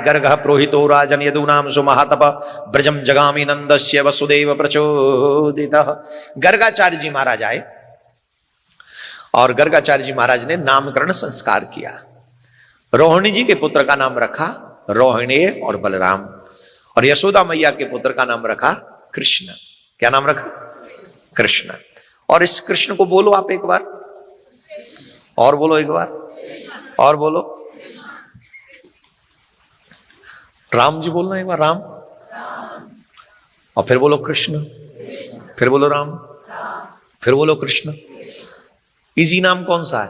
गर्ग प्रोहितो राजन यदूनाम सुमहातप ब्रजम जगामी नंदस्य वसुदेव प्रचोदितः। गर्गाचार्य जी महाराज आए और गर्गाचार्य जी महाराज ने नामकरण संस्कार किया। रोहिणी जी के पुत्र का नाम रखा रोहिणी और बलराम, और यशोदा मैया के पुत्र का नाम रखा कृष्ण। क्या नाम रखा? कृष्ण। और इस कृष्ण को बोलो आप एक बार, और बोलो एक बार, और बोलो। राम जी बोलना एक बार, राम, और फिर बोलो कृष्ण, फिर बोलो राम, फिर बोलो कृष्ण। इजी नाम कौन सा है?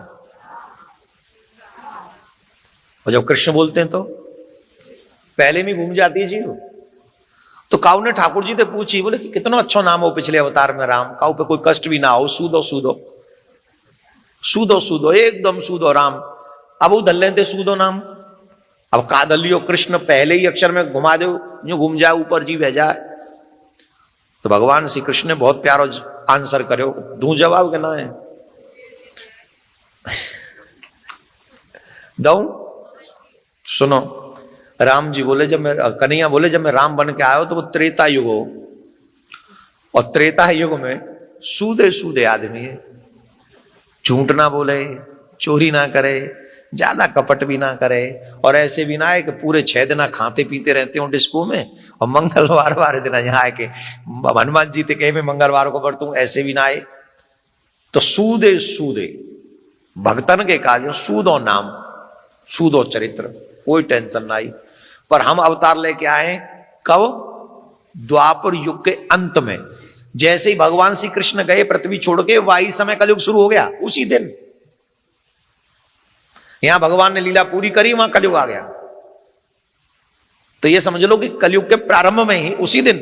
और जब कृष्ण बोलते हैं तो पहले में घूम जाती है जी। तो काऊ ने ठाकुर जी से पूछी, बोले कि कितना अच्छा नाम हो पिछले अवतार में राम, काऊ पे कोई कष्ट भी ना हो, सूदो सूदो सूदो सूदो, एकदम सूदो राम। अब वो धल लेते सूदो नाम, अब का दलियो कृष्ण पहले ही अक्षर में घुमा दो, जो घूम जाए ऊपर जी बह जाए। तो भगवान श्री कृष्ण ने बहुत प्यारो आंसर करो, दू जवाब के ना है दऊ। सुनो, राम जी बोले जब मैं, कन्हैया बोले जब मैं राम बन के आया तो वो त्रेता युग हो, और त्रेता युग में सूदे सूदे आदमी है, झूठ ना बोले, चोरी ना करे, ज्यादा कपट भी ना करे, और ऐसे भी ना है कि पूरे 6 दिन खाते पीते रहते हो डिस्को में, और मंगलवार वाले दिन यहाँ आए के हनुमान जी ते कहे मैं मंगलवार को बरतूं, ऐसे भी ना आए। तो सूदे सूदे भक्तन के काज सूदो नाम, सूदो चरित्र, कोई टेंशन ना आई। पर हम अवतार लेके आए कब? द्वापर युग के अंत में। जैसे ही भगवान श्री कृष्ण गए पृथ्वी छोड़ के, वही समय कलयुग शुरू हो गया। उसी दिन यहां भगवान ने लीला पूरी करी, वहां कलयुग आ गया। तो ये समझ लो कि कलयुग के प्रारंभ में ही उसी दिन।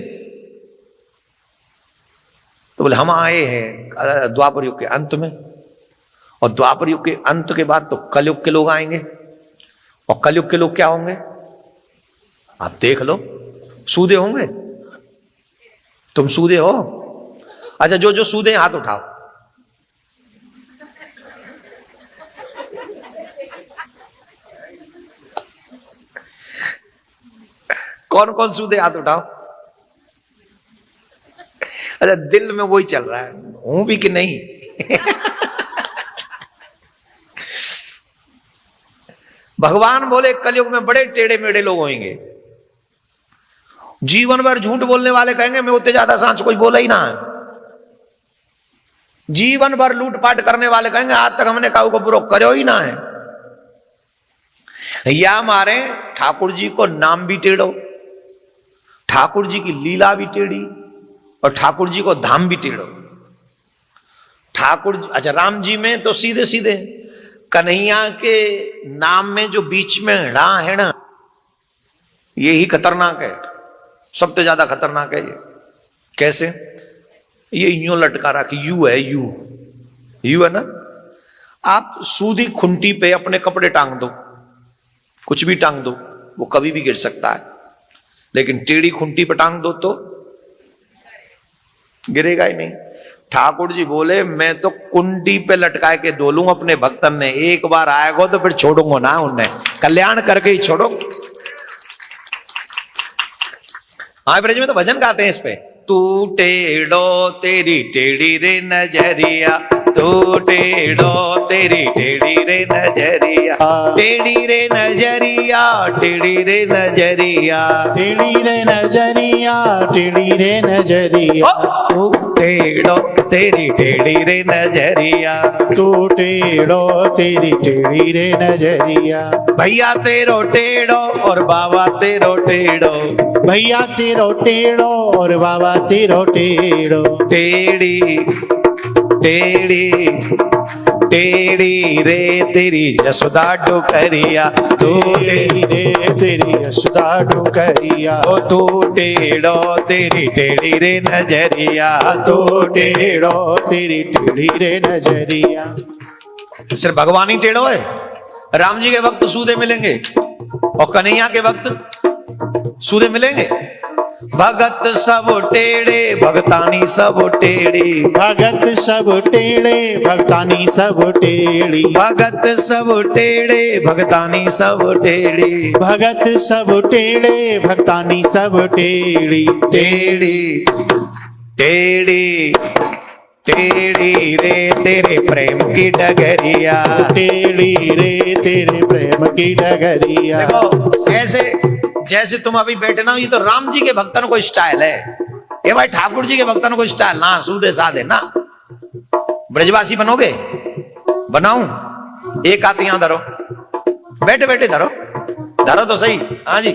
तो बोले हम आए हैं द्वापर युग के अंत में, और द्वापर युग के अंत के बाद तो कलयुग के लोग आएंगे, और कलयुग के लोग क्या होंगे आप देख लो, सूदे होंगे। तुम सूदे हो? अच्छा, जो जो सूदे हाथ उठाओ। कौन कौन सूदे हाथ उठाओ। अच्छा, दिल में वही चल रहा है, हूं भी कि नहीं। भगवान बोले कलयुग में बड़े टेढ़े मेढ़े लोग होंगे, जीवन भर झूठ बोलने वाले कहेंगे मैं उतने ज्यादा सांच कोई बोला ही ना है। जीवन भर लूटपाट करने वाले कहेंगे आज तक हमने काऊ को बुरो करो ही ना है। या मारे ठाकुर जी को नाम भी टेढ़ो, ठाकुर जी की लीला भी टेढ़ी, और ठाकुर जी को धाम भी टेढ़ो। ठाकुर, अच्छा राम जी में तो सीधे सीधे, कन्हैया के नाम में जो बीच में णा है ना, यही खतरनाक है, सबसे ज्यादा खतरनाक है ये। कैसे? ये यूं लटका रखी, यू है, यू यू है ना। आप सूदी खुंटी पे अपने कपड़े टांग दो, कुछ भी टांग दो, वो कभी भी गिर सकता है, लेकिन टेढ़ी खुंटी पे टांग दो तो गिरेगा ही नहीं। ठाकुर जी बोले मैं तो कुंडी पे लटका के डोलूं अपने भक्तन ने, एक बार आएगा तो फिर छोड़ूंगा ना, उन्हें कल्याण करके ही छोड़ो। हाँ, ब्रज में तो भजन गाते हैं इस पे, तू टेढ़ो तेरी टेढ़ी रे नजरिया, तू टेढ़ो तेरी टेढ़ी रे नजरिया, टेढ़ी रे नजरिया, टेढ़ी रे नजरिया, टेढ़ी रे नजरिया, टेढ़ी रे नजरिया, तू टेढ़ो तेरी टेढ़ी रे नजरिया, तू टेढ़ो तेरी टेढ़ी रे नजरिया। भैया तेरो टेढ़ो और बाबा तेरो टेढ़ो, भैया तेरो टेढ़ो और बाबा तेरो टेढ़ो, टेढ़ी टेढ़ी टेढ़ी रे तेरी यशोदा डुकरिया, तू टेढ़ी रे तेरी यशोदा डुकरिया, ओ तू टेढ़ो तेरी टेढ़ी रे नजरिया, तू टेढ़ो तेरी टेढ़ी रे नजरिया। सिर्फ भगवान ही टेढ़ो है। राम जी के वक्त सूदे मिलेंगे और कन्हैया के वक्त सूदे मिलेंगे। भगत सब टेढ़े भगतानी सब टेढ़ी, भगत सब टेढ़े भगतानी सब टेढ़ी, भगत सब टेढ़े भगतानी सब टेढ़ी, भगत सब टेढ़े भगतानी सब टेढ़ी, टेढ़ी टेढ़ी टेढ़ी रे तेरे प्रेम की डगरिया, टेढ़ी रे तेरे प्रेम की डगरिया। देखो ऐसे जैसे तुम अभी बैठे ना, ये तो राम जी के भक्तों को स्टाइल है, ये भाई ठाकुर जी के भक्तों को स्टाइल ना, सूदे साधे ना। ब्रजवासी बनोगे? बनाऊं? एक हाथ यहां धरो, बैठे बैठे धरो, धरो तो सही। हाँ जी,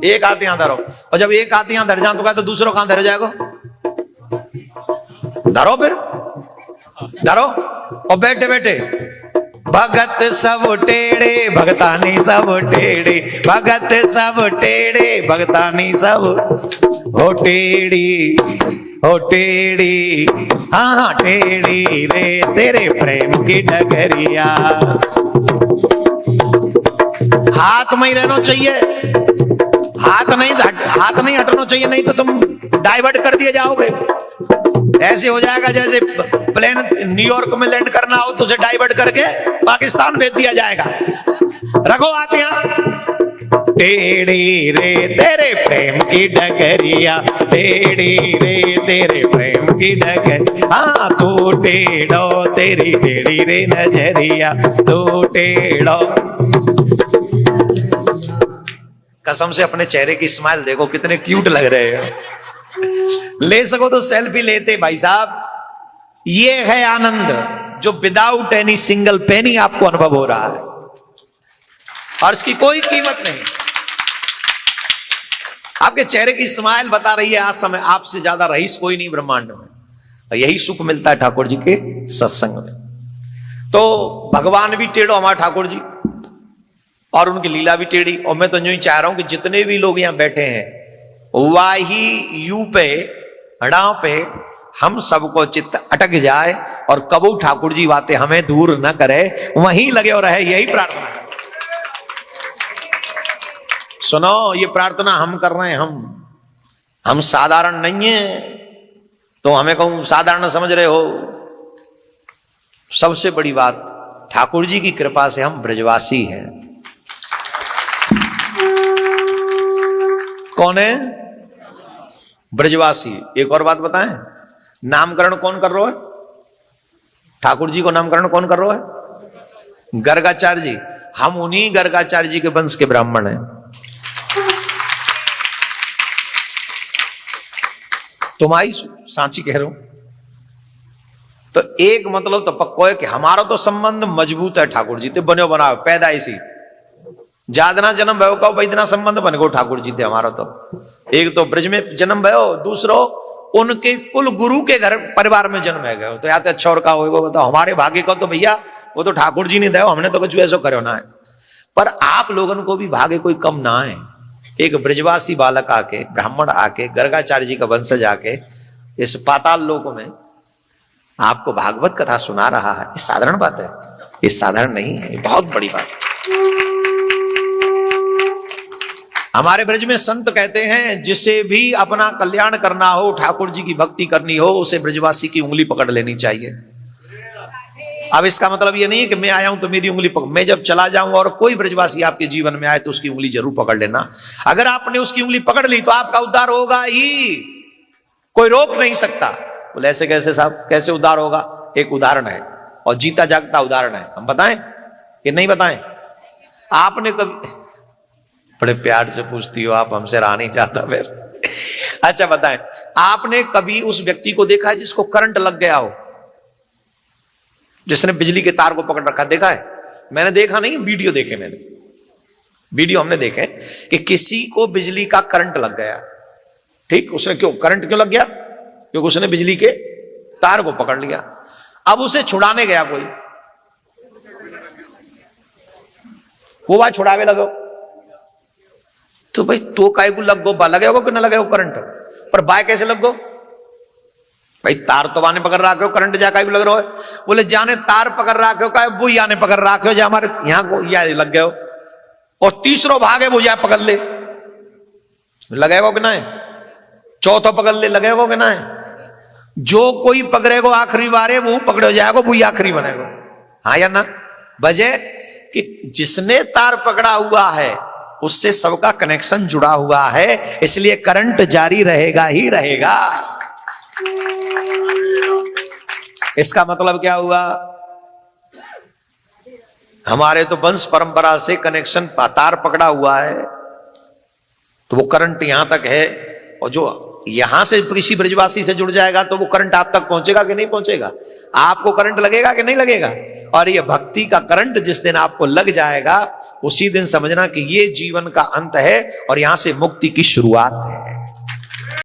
एक हाथ यहां धरो, और जब एक हाथ यहां धर जाए तो क्या, तो दूसरों कहां धर जाएगा? धरो, फिर धरो और बैठे बैठे भगत सब टेढ़े भगतानी सब टेढ़े, भगत सब टेढ़े भगतानी सब, हो टेढ़ी हो टेढ़ी, हाँ हाँ टेढ़ी रे तेरे प्रेम की डगरिया। हाथ में ही रहना चाहिए, हाथ नहीं हटना चाहिए, नहीं तो तुम डाइवर्ट कर दिए जाओगे। ऐसे हो जाएगा जैसे प्लेन न्यूयॉर्क में लैंड करना हो तो उसे डाइवर्ट करके पाकिस्तान भेज दिया जाएगा। रखो हाथ यहां। टेढ़ी रे तेरे प्रेम की डगरिया, टेढ़ी रे तेरे प्रेम की डगर, हाँ तू टेढ़ो तेरी टेढ़ी रे नजरिया, तू टेढ़ो। कसम से अपने चेहरे की स्माइल देखो, कितने क्यूट लग रहे हैं। ले सको तो सेल्फी लेते भाई साहब। ये है आनंद जो विदाउट एनी सिंगल पेनी आपको अनुभव हो रहा है, और इसकी कोई कीमत नहीं। आपके चेहरे की स्माइल बता रही है आज समय आपसे ज्यादा रईस कोई नहीं ब्रह्मांड में, और यही सुख मिलता है ठाकुर जी के सत्संग में। तो भगवान भी टेढ़ो हमारे ठाकुर जी, और उनकी लीला भी टेढ़ी। और मैं तो यूं ही चाह रहा हूं कि जितने भी लोग यहां बैठे हैं, वाही यू पे हड़ा पे हम सबको चित्त अटक जाए, और कबू ठाकुर जी बातें हमें दूर न करे, वहीं लगे और रहे, यही प्रार्थना है। सुनो, ये प्रार्थना हम कर रहे हैं, हम साधारण नहीं है, तो हमें कहूं साधारण समझ रहे हो। सबसे बड़ी बात, ठाकुर जी की कृपा से हम ब्रजवासी हैं। कौन है? ब्रजवासी। एक और बात बताएं, नामकरण कौन कर रहा है? ठाकुर जी को नामकरण कौन कर रहा है? गर्गाचार्य जी। हम उन्हीं गर्गाचार्य जी के वंश के ब्राह्मण हैं। तुम आई सांची कह रहा हूं। तो एक मतलब तो पक्को है कि हमारा तो संबंध मजबूत है ठाकुर जी ते, बनो बनाओ पैदाइशी जादना जन्म भयो का इतना संबंध बन गो ठाकुर जी थे हमारा। तो एक तो ब्रज में जन्म भयो, दूसरो उनके कुल गुरु के घर परिवार में जन्म है गए। तो या तो अच्छा और का होगा बताओ। हमारे भाग्य का तो भैया वो तो ठाकुर जी ने दे, हमने तो कुछ ऐसा करो ना है। पर आप लोगों को भी भाग्य कोई कम ना है। एक ब्रजवासी बालक आके, ब्राह्मण आके, गर्गाचार्य जी का वंशज आके इस पाताल लोक में आपको भागवत कथा सुना रहा है, ये साधारण बात है? ये साधारण नहीं है, ये बहुत बड़ी बात है। हमारे ब्रज में संत कहते हैं जिसे भी अपना कल्याण करना हो, ठाकुर जी की भक्ति करनी हो, उसे ब्रजवासी की उंगली पकड़ लेनी चाहिए। अब इसका मतलब ये नहीं है कि मैं आया हूं तो मेरी उंगली पकड़, मैं जब चला जाऊंगा और कोई ब्रजवासी आपके जीवन में आए तो उसकी उंगली जरूर पकड़ लेना। अगर आपने उसकी उंगली पकड़ ली तो आपका उद्धार होगा ही, कोई रोक नहीं सकता। बोले ऐसे कैसे साहब, कैसे उद्धार होगा? एक उदाहरण है और जीता जागता उदाहरण है, हम बताएं कि नहीं बताएं? आपने कभी, बड़े प्यार से पूछती हो आप, हमसे रहा नहीं जाता फिर। अच्छा बताएं, आपने कभी उस व्यक्ति को देखा है जिसको करंट लग गया हो, जिसने बिजली के तार को पकड़ रखा? देखा है? मैंने देखा नहीं, वीडियो देखे मैंने, वीडियो हमने देखे कि किसी को बिजली का करंट लग गया। ठीक, उसने क्यों करंट क्यों लग गया? क्योंकि उसने बिजली के तार को पकड़ लिया। अब उसे छुड़ाने गया कोई, वो बात छुड़ावे लगो तो भाई तो काय को लग गो, लगे होगा कि ना लगे हो करंट, पर बाय कैसे लग गो? भाई तार तो बाने पकड़ रहा, करंट जा काय को लग रहा है? बोले जाने तार पकड़ रहा क्या, वो याने पकड़ रहा हो, जा हमारे यहां को या लग गए हो, और तीसरो भाग है वो या पकड़ ले, लगेगा कि ना? चौथा पकड़ ले लगेगा कि ना है? जो कोई पकड़ेगा आखिरी बारे वो पकड़ो जाएगा, वो आखिरी बनेगा। हाँ या ना? वजह कि जिसने तार पकड़ा हुआ है उससे सबका कनेक्शन जुड़ा हुआ है, इसलिए करंट जारी रहेगा ही रहेगा। इसका मतलब क्या हुआ? हमारे तो वंश परंपरा से कनेक्शन तार पकड़ा हुआ है, तो वो करंट यहां तक है, और जो यहां से किसी ब्रजवासी से जुड़ जाएगा तो वो करंट आप तक पहुंचेगा कि नहीं पहुंचेगा? आपको करंट लगेगा कि नहीं लगेगा? और ये भक्ति का करंट जिस दिन आपको लग जाएगा, उसी दिन समझना कि ये जीवन का अंत है और यहां से मुक्ति की शुरुआत है।